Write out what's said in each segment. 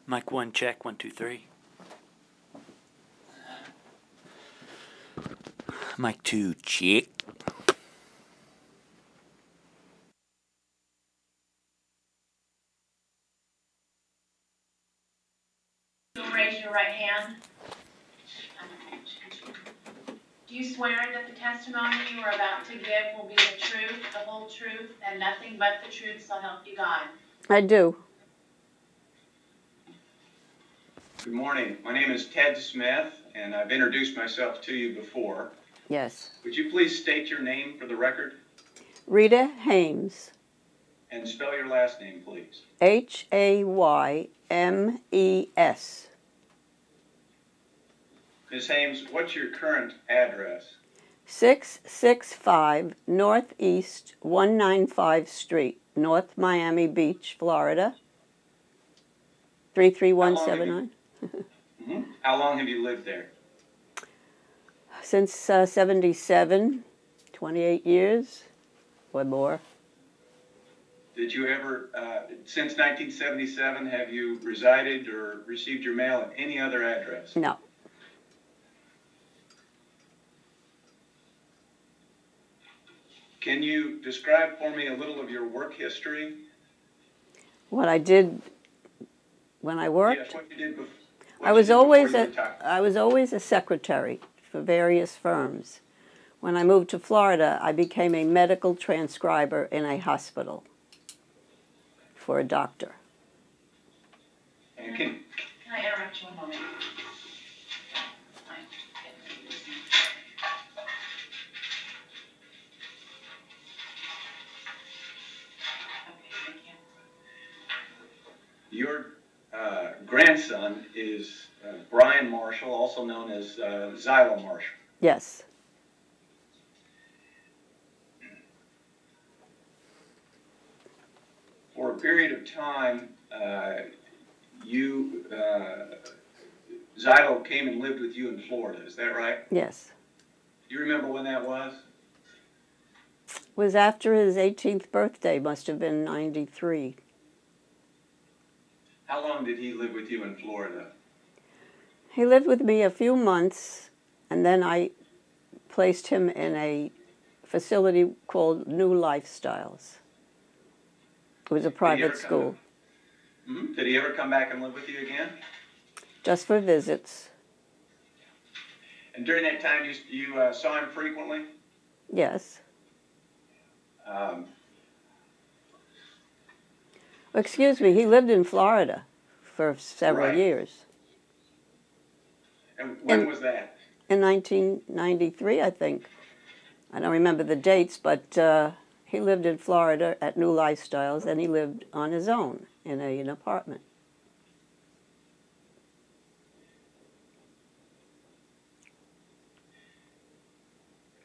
Mic 1, check, 1, 2, 3. Mic 2, check. You'll raise your right hand. Do you swear that the testimony you are about to give will be the truth, the whole truth, and nothing but the truth, so help you God? I do. Good morning. My name is Ted Smith, and I've introduced myself to you before. Yes. Would you please state your name for the record? Rita Hames. And spell your last name, please. Haymes. Ms. Hames, what's your current address? 665 Northeast 195 Street, North Miami Beach, Florida, 33179. How long have you lived there? Since 77, 28 years or more. Did you ever, since 1977, have you resided or received your mail at any other address? No. Can you describe for me a little of your work history? What I did when I worked? Yes, what you did before. I was always a secretary for various firms. When I moved to Florida, I became a medical transcriber in a hospital for a doctor. And Can I interrupt you a moment? your grandson is Brian Marshall, also known as Xylo Marshall. Yes. For a period of time, Xylo came and lived with you in Florida, is that right? Yes. Do you remember when that was? It was after his 18th birthday, must have been 93. How long did he live with you in Florida? He lived with me a few months, and then I placed him in a facility called New Lifestyles. It was a private school. Did he ever come back and live with you again? Just for visits. And during that time, you saw him frequently? Yes. Excuse me, he lived in Florida for several years. And when was that? In 1993, I think. I don't remember the dates, but he lived in Florida at New Lifestyles, and he lived on his own in an apartment.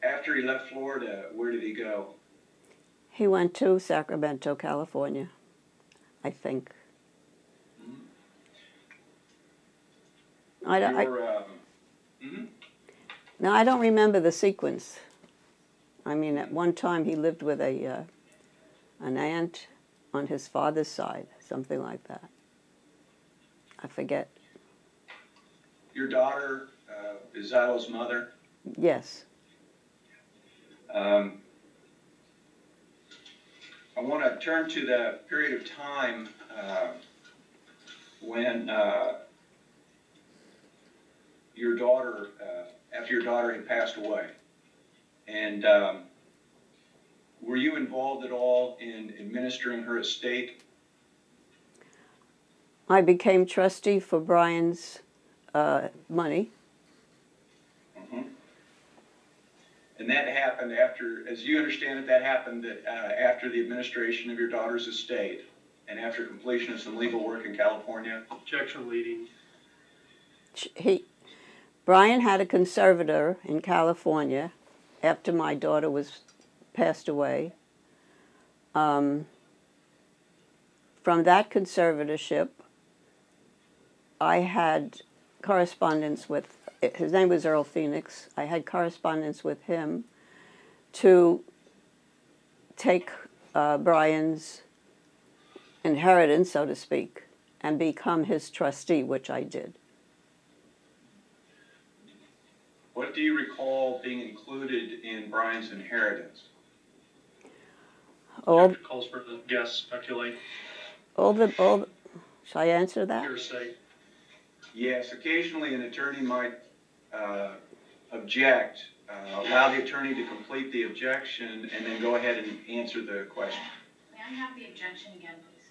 After he left Florida, where did he go? He went to Sacramento, California, I think. No, I don't remember the sequence. I mean, at one time he lived with an aunt on his father's side, something like that. I forget. Your daughter is Xylo's mother? Yes. I want to turn to the period of time when your daughter, after your daughter had passed away. And were you involved at all in administering her estate? I became trustee for Brian's money. And that happened after, as you understand it, that happened after the administration of your daughter's estate and after completion of some legal work in California? Objection leading. Brian had a conservator in California after my daughter passed away. From that conservatorship, I had correspondence with, his name was Earl Phoenix. I had correspondence with him to take Brian's inheritance, so to speak, and become his trustee, which I did. What do you recall being included in Brian's inheritance? All, calls for the guess, speculate, shall I answer that? hearsay. Yes, occasionally an attorney might object, allow the attorney to complete the objection, and then go ahead and answer the question. May I have the objection again, please?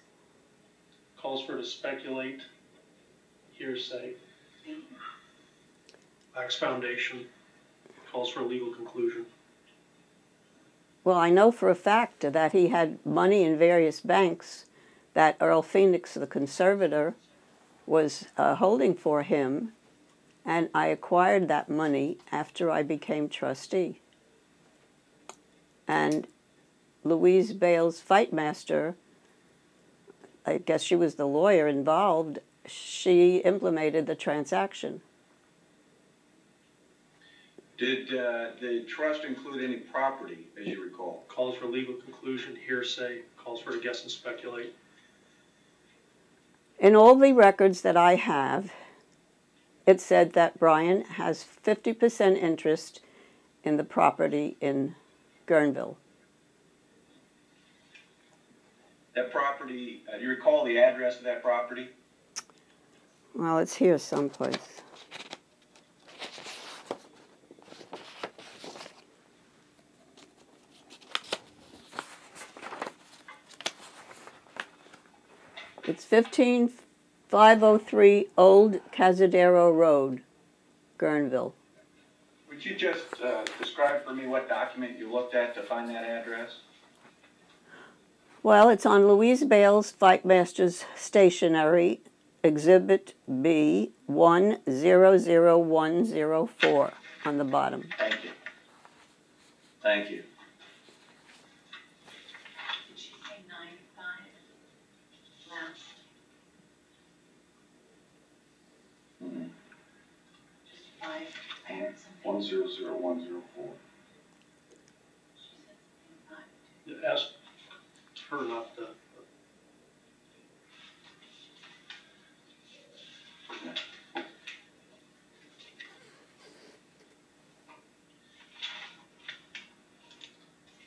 Calls for to speculate, hearsay. Thank you. Lacks foundation. Calls for a legal conclusion. Well, I know for a fact that he had money in various banks that Earl Phoenix, the conservator, was holding for him, and I acquired that money after I became trustee. And Louise Bales, fight master, I guess she was the lawyer involved, she implemented the transaction. Did the trust include any property, as you recall? Calls for legal conclusion, hearsay. Calls for to guess and speculate. In all the records that I have, it said that Brian has 50% interest in the property in Guerneville. That property, do you recall the address of that property? Well, it's here someplace. It's 15503 Old Cazadero Road, Guerneville. Would you just describe for me what document you looked at to find that address? Well, it's on Louise Bales, Fight Master's stationery, Exhibit B 100104 on the bottom. Thank you. Thank you. Did she say 9-5 last? Just 5. I heard something. 100104. She said something 5. Ask her not to.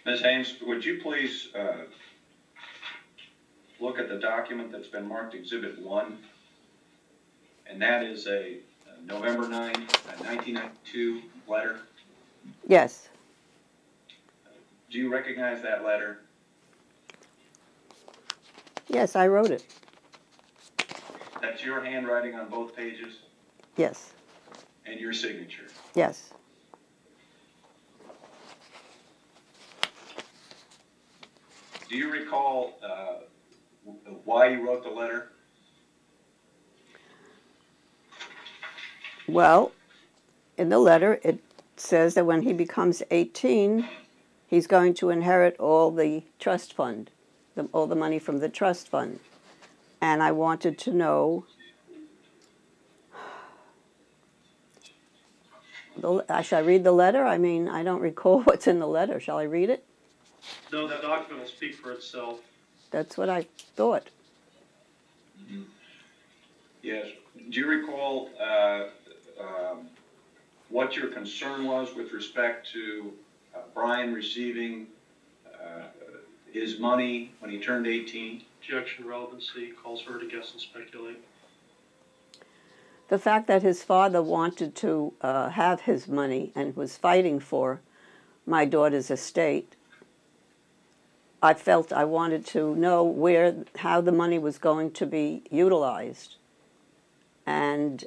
Ms. Haynes, would you please look at the document that's been marked Exhibit 1? And that is a November 9, 1992 letter. Yes. Do you recognize that letter? Yes, I wrote it. That's your handwriting on both pages Yes. and your signature. Yes. Do you recall why you wrote the letter? Well, in the letter, it says that when he becomes 18, he's going to inherit all the trust fund, all the money from the trust fund. And I wanted to know, shall I read the letter? I mean, I don't recall what's in the letter. Shall I read it? No, the document will speak for itself. That's what I thought. Mm-hmm. Yes. Do you recall what your concern was with respect to Brian receiving his money when he turned 18? Objection, relevancy. Calls for her to guess and speculate. The fact that his father wanted to have his money and was fighting for my daughter's estate, I felt I wanted to know how the money was going to be utilized. And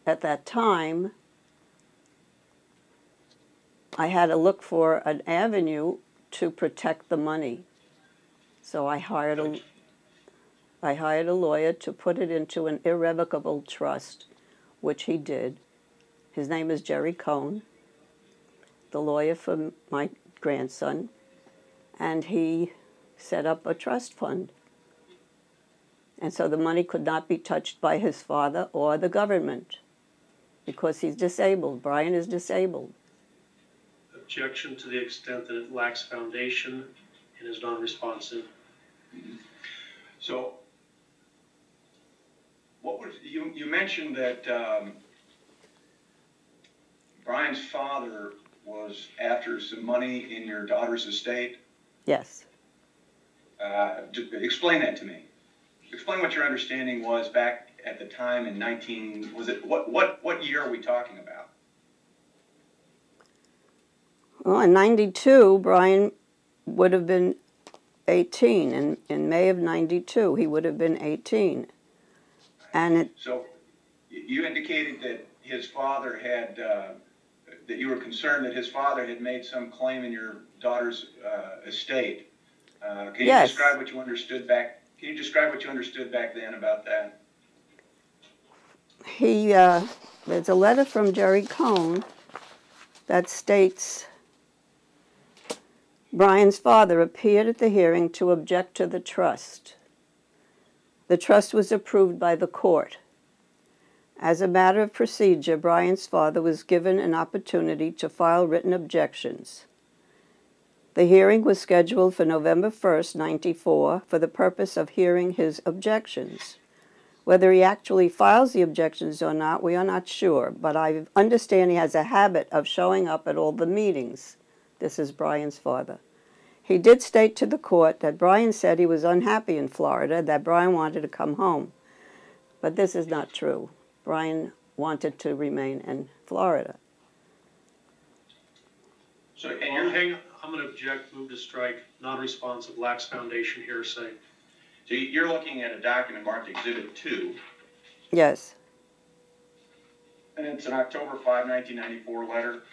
at that time, I had to look for an avenue to protect the money. So I hired a lawyer to put it into an irrevocable trust, which he did. His name is Jerry Cohn, the lawyer for my grandson, and he set up a trust fund. And so the money could not be touched by his father or the government because he's disabled. Brian is disabled. Objection to the extent that it lacks foundation and is non-responsive. Mm-hmm. So What was, you mentioned that Brian's father was after some money in your daughter's estate. Yes. Explain that to me. Explain what your understanding was back at the time in what year are we talking about? Well, in 92, Brian would have been 18. In May of 92, he would have been 18. And so you indicated that his father had, that you were concerned that his father had made some claim in your daughter's estate. Can you yes. describe what you understood back? Can you describe what you understood back then about that? There's a letter from Jerry Cohn that states, Brian's father appeared at the hearing to object to the trust. The trust was approved by the court. As a matter of procedure, Brian's father was given an opportunity to file written objections. The hearing was scheduled for November 1st, 94, for the purpose of hearing his objections. Whether he actually files the objections or not, we are not sure, but I understand he has a habit of showing up at all the meetings. This is Brian's father. He did state to the court that Brian said he was unhappy in Florida, that Brian wanted to come home. But this is not true. Brian wanted to remain in Florida. So, and Hang on, I'm going to object, move to strike, non-responsive, lacks foundation, hearsay. So you're looking at a document marked Exhibit 2. Yes. And it's an October 5, 1994 letter.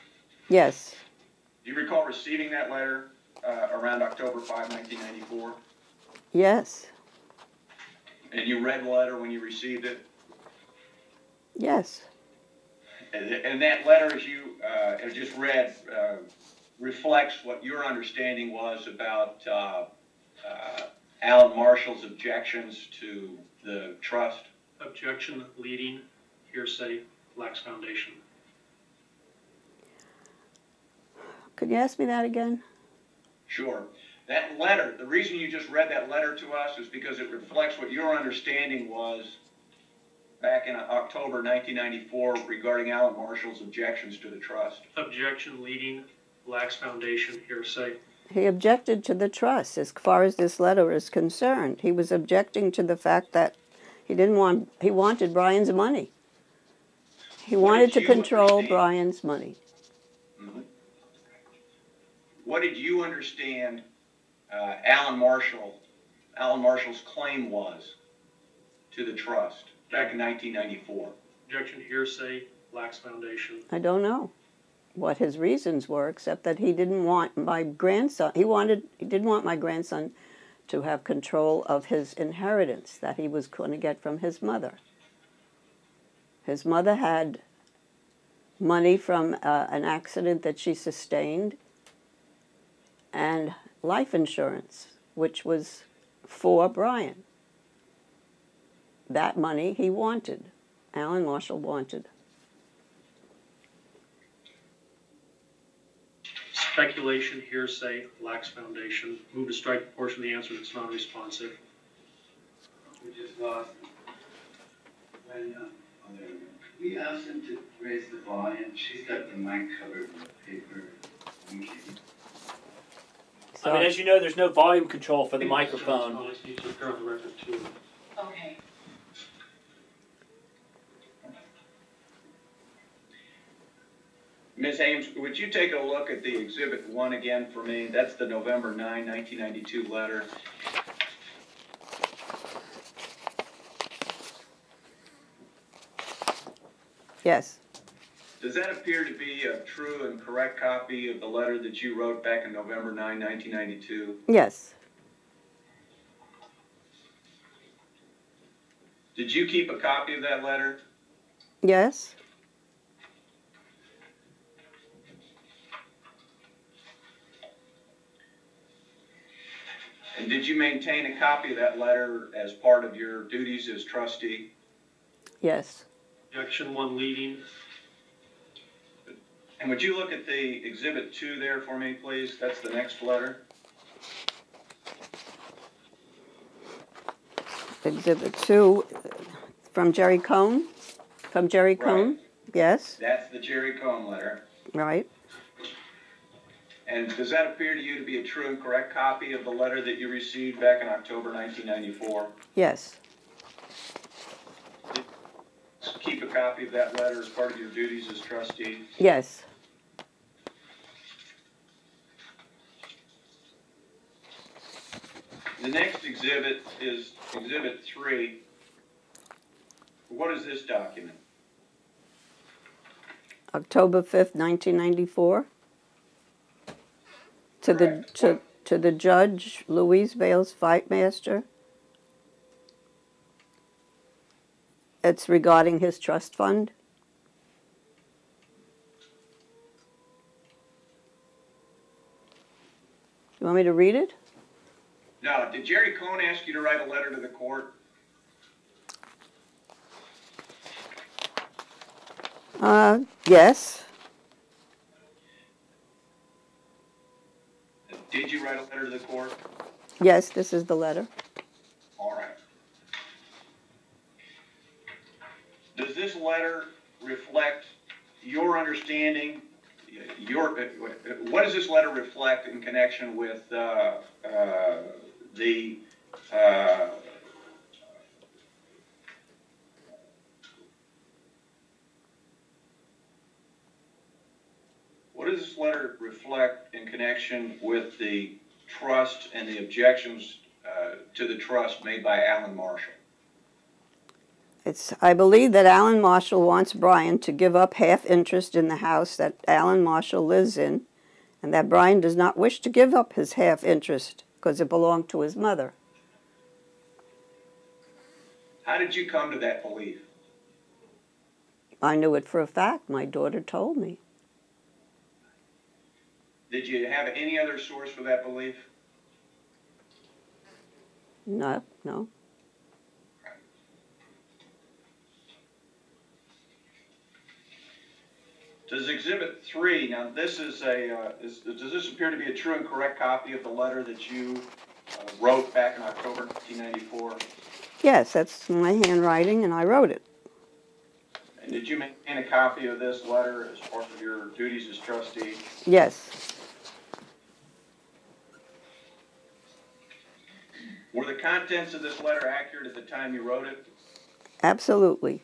Yes. Do you recall receiving that letter around October 5, 1994? Yes. And you read the letter when you received it? Yes. And that letter, as you have just read, reflects what your understanding was about Alan Marshall's objections to the trust? Objection, leading, hearsay, lacks foundation. Could you ask me that again? Sure. That letter, the reason you just read that letter to us is because it reflects what your understanding was back in October 1994 regarding Alan Marshall's objections to the trust. Objection, leading, lacks foundation, hearsay. He objected to the trust as far as this letter is concerned. He was objecting to the fact that he wanted Brian's money. He wanted to control Brian's money. Mm-hmm. What did you understand Alan Marshall's claim was to the trust back in 1994? Objection, hearsay, lacks foundation. I don't know what his reasons were, except that he didn't want my grandson. He didn't want my grandson to have control of his inheritance that he was going to get from his mother. His mother had money from an accident that she sustained and life insurance, which was for Brian. That money he wanted, Alan Marshall wanted. Speculation, hearsay, lacks foundation. Move to strike the portion of the answer that's non-responsive. We just lost when we asked him to raise the volume. She's got the mic covered with paper. I mean, as you know, there's no volume control for the microphone. Needs to appear on the record too. Okay. Ms. Ames, would you take a look at the Exhibit 1 again for me? That's the November 9, 1992 letter. Yes. Does that appear to be a true and correct copy of the letter that you wrote back in November 9, 1992? Yes. Did you keep a copy of that letter? Yes. And did you maintain a copy of that letter as part of your duties as trustee? Yes. Objection, one leading. And would you look at the Exhibit 2 there for me, please? That's the next letter. Exhibit 2, From Jerry Cohn? From Jerry Cohn? Right. Yes. That's the Jerry Cohn letter. Right. And does that appear to you to be a true and correct copy of the letter that you received back in October 1994? Yes. Keep a copy of that letter as part of your duties as trustee? Yes. The next exhibit is Exhibit 3. What is this document? October 5th, 1994. To the judge, Louise Bales, fight master. It's regarding his trust fund. You want me to read it? No. Did Jerry Cohn ask you to write a letter to the court? Yes. Did you write a letter to the court? Yes, this is the letter. All right. Does this letter reflect your understanding, what does this letter reflect in connection with what does this letter reflect in connection with the trust and the objections to the trust made by Alan Marshall? I believe that Alan Marshall wants Brian to give up half interest in the house that Alan Marshall lives in, and that Brian does not wish to give up his half interest because it belonged to his mother. How did you come to that belief? I knew it for a fact. My daughter told me. Did you have any other source for that belief? No. Does Exhibit 3, now this is does this appear to be a true and correct copy of the letter that you wrote back in October 1994? Yes, that's my handwriting, and I wrote it. And did you maintain a copy of this letter as part of your duties as trustee? Yes. Were the contents of this letter accurate at the time you wrote it? Absolutely.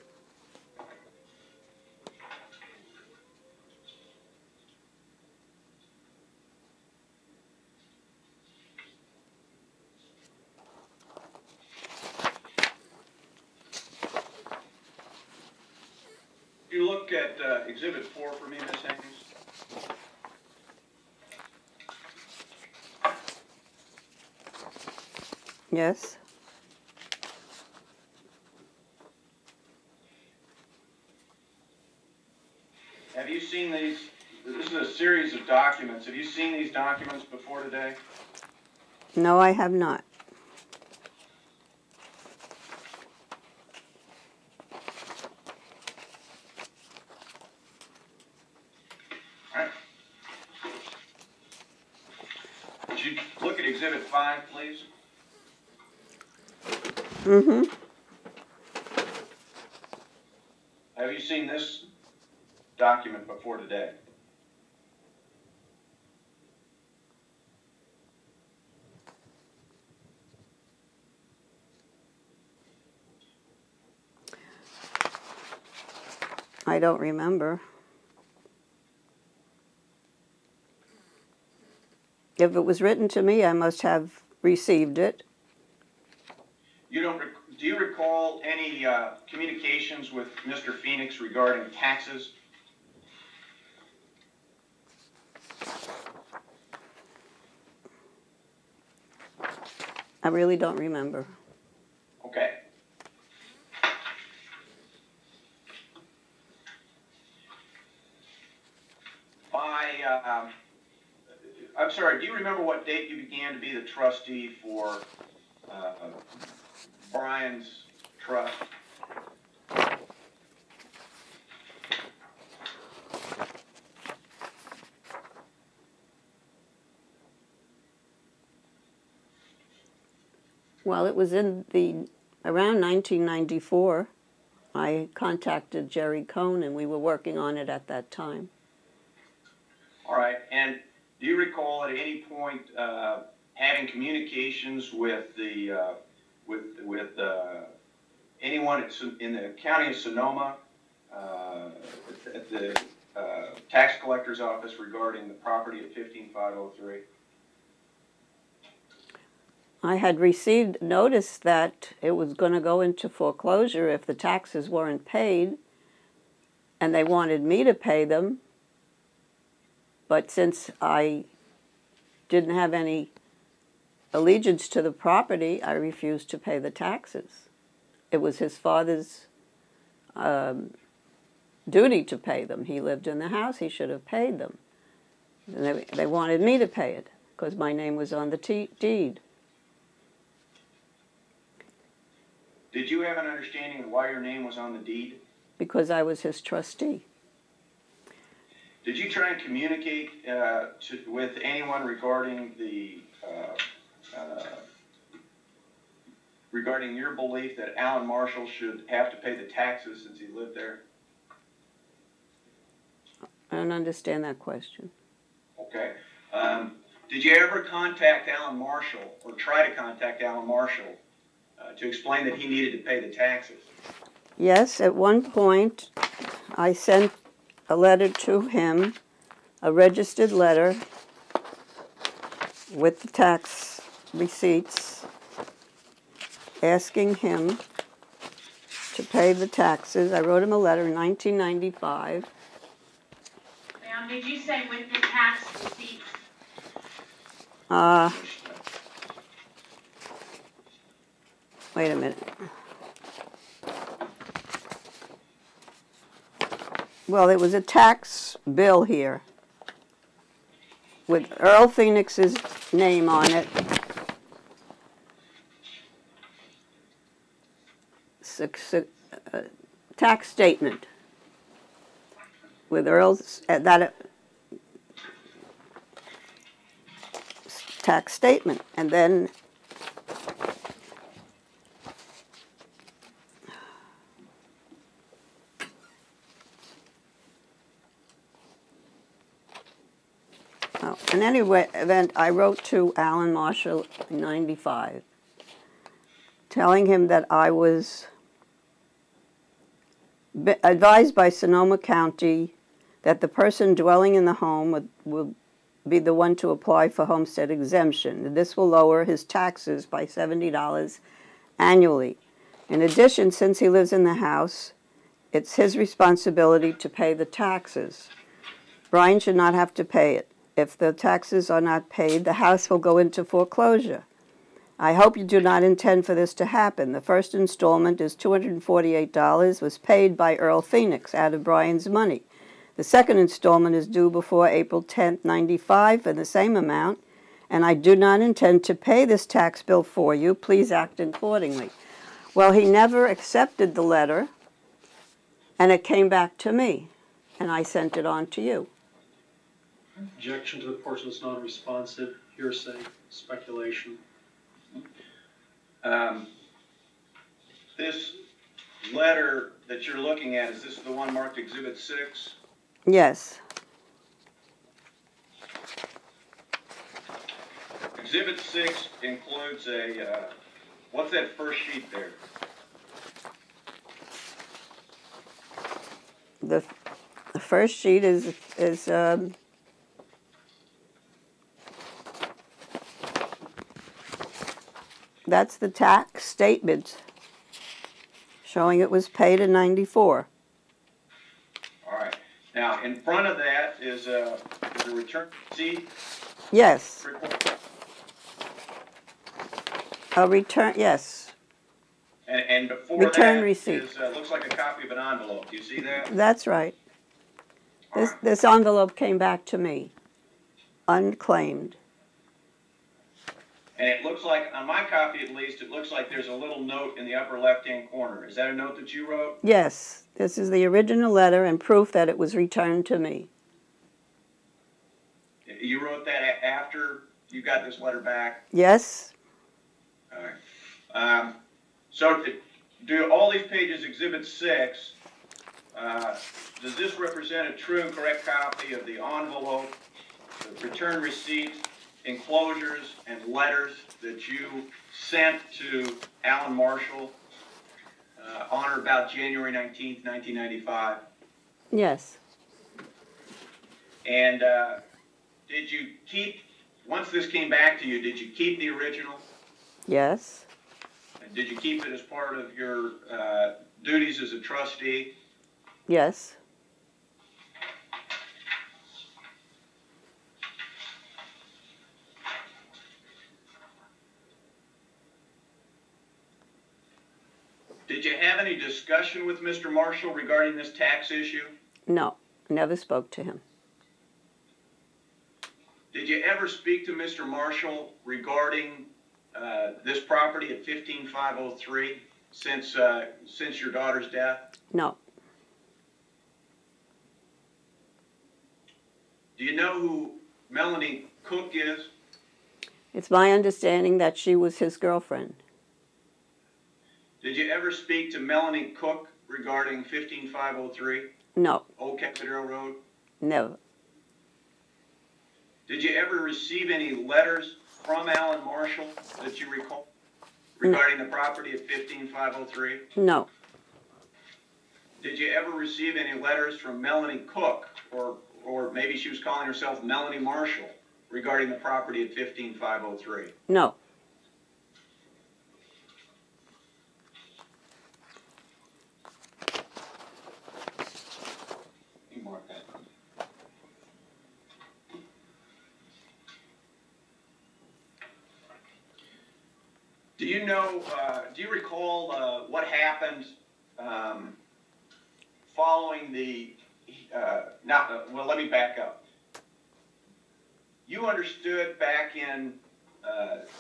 You look at Exhibit 4 for me, Ms. Haynes. Yes. Have you seen these? This is a series of documents. Have you seen these documents before today? No, I have not. All right. Would you look at Exhibit 5, please? Mm-hmm. Have you seen this document before today? I don't remember. If it was written to me, I must have received it. Do you recall any communications with Mr. Phoenix regarding taxes? I really don't remember. Okay. I'm sorry, do you remember what date you began to be the trustee for Brian's trust? Well, it was in around 1994. I contacted Jerry Cohn, and we were working on it at that time. All right, and do you recall at any point having communications with the anyone in the county of Sonoma at the tax collector's office regarding the property at 15503? I had received notice that it was going to go into foreclosure if the taxes weren't paid, and they wanted me to pay them. But since I didn't have any allegiance to the property, I refused to pay the taxes. It was his father's duty to pay them. He lived in the house. He should have paid them. And they wanted me to pay it because my name was on the deed. Did you have an understanding of why your name was on the deed? Because I was his trustee. Did you try and communicate with anyone regarding regarding your belief that Alan Marshall should have to pay the taxes since he lived there? I don't understand that question. Okay. Did you ever contact Alan Marshall or try to contact Alan Marshall to explain that he needed to pay the taxes? Yes, at one point I sent a letter to him, a registered letter with the tax receipts, asking him to pay the taxes. I wrote him a letter in 1995. Now, did you say with the tax receipts? Wait a minute. Well, it was a tax bill here with Earl Phoenix's name on it. Tax statement with Earl's tax statement, and then in any event, I wrote to Alan Marshall in 95, telling him that I was advised by Sonoma County that the person dwelling in the home will be the one to apply for homestead exemption. This will lower his taxes by $70 annually. In addition, since he lives in the house, it's his responsibility to pay the taxes. Brian should not have to pay it. If the taxes are not paid, the house will go into foreclosure. I hope you do not intend for this to happen. The first installment is $248, was paid by Earl Phoenix out of Brian's money. The second installment is due before April 10th, 95 for the same amount, and I do not intend to pay this tax bill for you. Please act accordingly. Well, he never accepted the letter, and it came back to me, and I sent it on to you. Objection to the portion that's non-responsive, hearsay, speculation. This letter that you're looking at, is this the one marked Exhibit 6? Yes. Exhibit 6 includes a, what's that first sheet there? The first sheet is that's the tax statement showing it was paid in 94. All right. Now, in front of that is a return receipt? Yes. Report. A return, yes. And before return that receipt. is, looks like a copy of an envelope. Do you see that? That's right. This envelope came back to me, unclaimed. And it looks like, on my copy at least, it looks like there's a little note in the upper left-hand corner. Is that a note that you wrote? Yes. This is the original letter and proof that it was returned to me. You wrote that after you got this letter back? Yes. All right. So do all these pages Exhibit 6, does this represent a true and correct copy of the envelope, the return receipts, enclosures, and letters that you sent to Alan Marshall on or about January 19th, 1995? Yes. And did you keep, once this came back to you, did you keep the original? Yes. And did you keep it as part of your duties as a trustee? Yes. Did you have any discussion with Mr. Marshall regarding this tax issue? No, never spoke to him. Did you ever speak to Mr. Marshall regarding this property at 15503 since your daughter's death? No. Do you know who Melanie Cook is? It's my understanding that she was his girlfriend. Did you ever speak to Melanie Cook regarding 15503 No. Old Casadero Road? Never. Did you ever receive any letters from Alan Marshall that you recall regarding the property at 15503? No. Did you ever receive any letters from Melanie Cook, or maybe she was calling herself Melanie Marshall, regarding the property at 15503? No. You mark that. Do you know, do you recall what happened following the, well, let me back up. You understood back in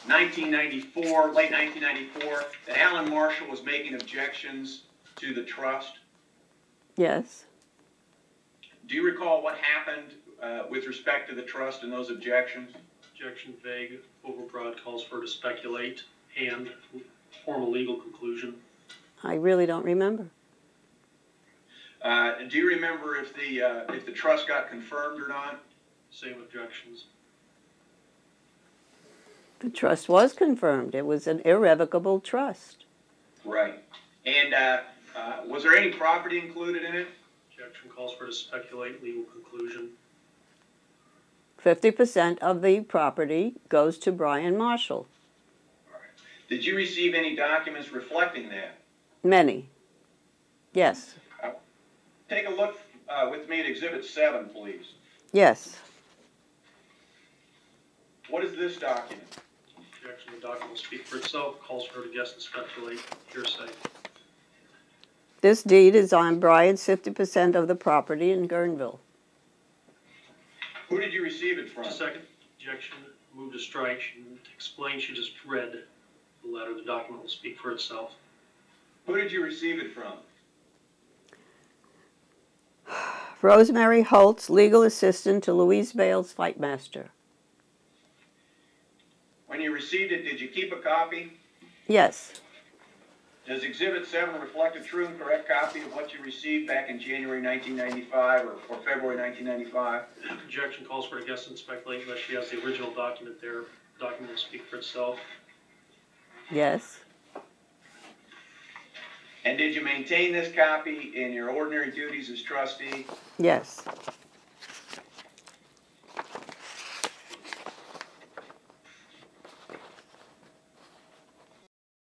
1994, late 1994, that Alan Marshall was making objections to the trust? Yes. Do you recall what happened with respect to the trust and those objections? Objection vague, overbroad, calls for to speculate, and form a legal conclusion. I really don't remember. Do you remember if the trust got confirmed or not? Same objections. The trust was confirmed. It was an irrevocable trust. Right. And was there any property included in it? Objection calls for to speculate, legal conclusion. 50% of the property goes to Brian Marshall. All right. Did you receive any documents reflecting that? Many. Yes. Take a look with me at Exhibit 7, please. Yes. What is this document? Objection, the document will speak for itself, calls for her to guess and speculate, hearsay. This deed is on Brian's 50% of the property in Guerneville. Who did you receive it from? Second, objection, move to strike. She didn't explain, she just read the letter. The document will speak for itself. Who did you receive it from? Rosemary Holtz, legal assistant to Louise Bales, fight master. When you received it, did you keep a copy? Yes. Does Exhibit 7 reflect a true and correct copy of what you received back in January 1995 or February 1995? Objection calls for to guess and speculate unless she has the original document there. The document will speak for itself. Yes. And did you maintain this copy in your ordinary duties as trustee? Yes.